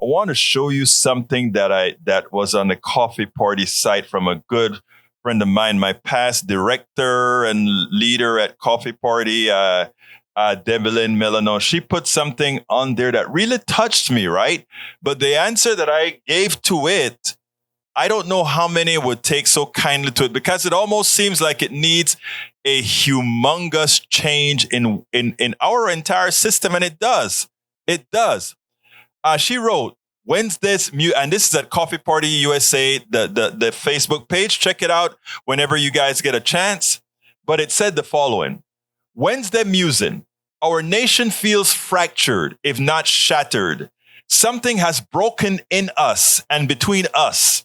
I want to show you something that was on the coffee party site from a good friend of mine, my past director and leader at Coffee Party, Devlin Milano. She put something on there that really touched me, right? But the answer that I gave to it, I don't know how many would take so kindly to it, because it almost seems like it needs a humongous change in our entire system, and it does. It does. She wrote, and this is at Coffee Party USA, the Facebook page. Check it out whenever you guys get a chance. But it said the following: Wednesday musing. Our nation feels fractured, if not shattered. Something has broken in us and between us.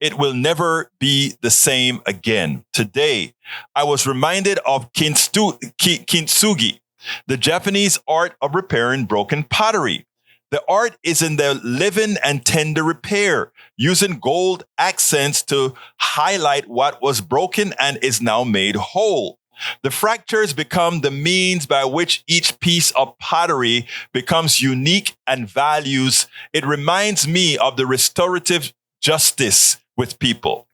It will never be the same again. Today, I was reminded of kintsugi, the Japanese art of repairing broken pottery. The art is in the living and tender repair, using gold accents to highlight what was broken and is now made whole. The fractures become the means by which each piece of pottery becomes unique and values. It reminds me of the restorative justice with people.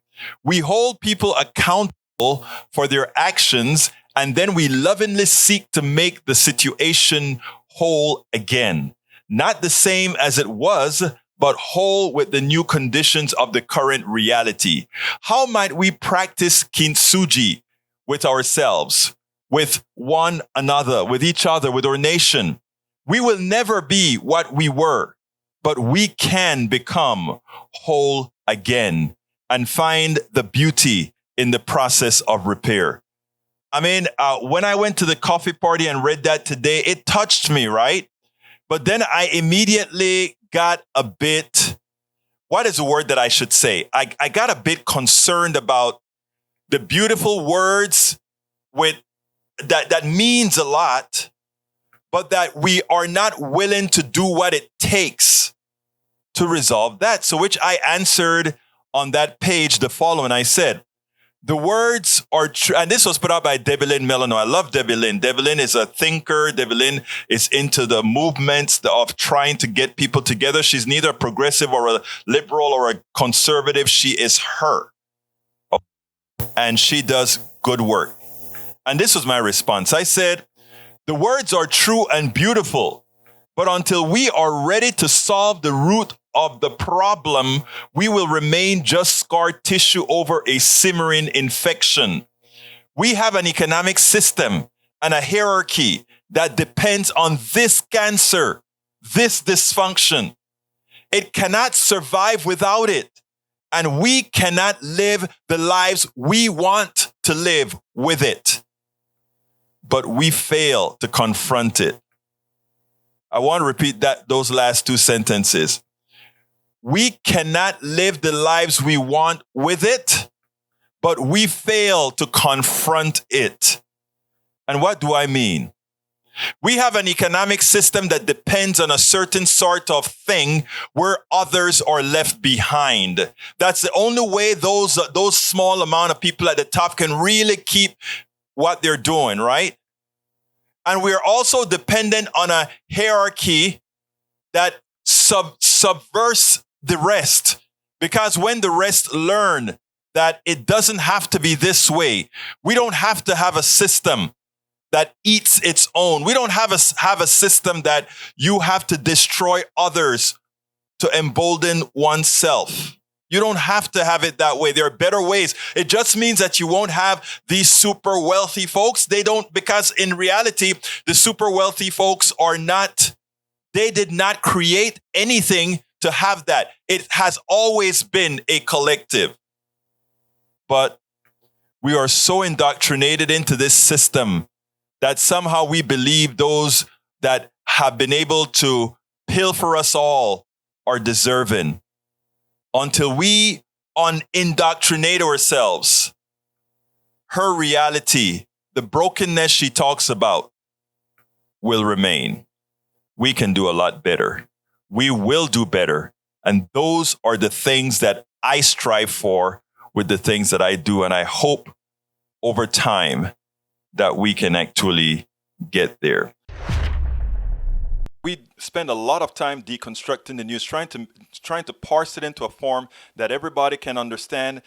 We hold people accountable for their actions, and then we lovingly seek to make the situation whole again. Not the same as it was, but whole with the new conditions of the current reality. How might we practice kintsugi with ourselves, with one another, with each other, with our nation? We will never be what we were, but we can become whole again and find the beauty in the process of repair. I mean, when I went to the coffee party and read that today, it touched me, right? But then I immediately got a bit, what is the word that I should say? I got a bit concerned about the beautiful words with that means a lot, but that we are not willing to do what it takes to resolve that. So which I answered on that page the following. I said, the words are true. And this was put out by Devlin Milano. I love Devlin. Devlin is a thinker. Devlin is into the movements of trying to get people together. She's neither a progressive or a liberal or a conservative. She is her. And she does good work. And this was my response. I said, the words are true and beautiful, but until we are ready to solve the root of the problem, we will remain just scar tissue over a simmering infection. We have an economic system and a hierarchy that depends on this cancer, this dysfunction. It cannot survive without it. And we cannot live the lives we want to live with it. But we fail to confront it. I want to repeat those last two sentences. We cannot live the lives we want with it, but we fail to confront it. And what do I mean? We have an economic system that depends on a certain sort of thing where others are left behind. That's the only way those small amount of people at the top can really keep what they're doing, right? And we're also dependent on a hierarchy that subverts the rest. Because when the rest learn that it doesn't have to be this way, we don't have to have a system that eats its own. We don't have a system that you have to destroy others to embolden oneself. You don't have to have it that way. There are better ways. It just means that you won't have these super wealthy folks. They don't, because in reality, the super wealthy folks they did not create anything to have that. It has always been a collective. But we are so indoctrinated into this system that somehow we believe those that have been able to pilfer us all are deserving. Until we indoctrinate ourselves, her reality, the brokenness she talks about, will remain. We can do a lot better. We will do better. And those are the things that I strive for with the things that I do. And I hope over time that we can actually get there. we spend a lot of time deconstructing the news, trying to parse it into a form that everybody can understand.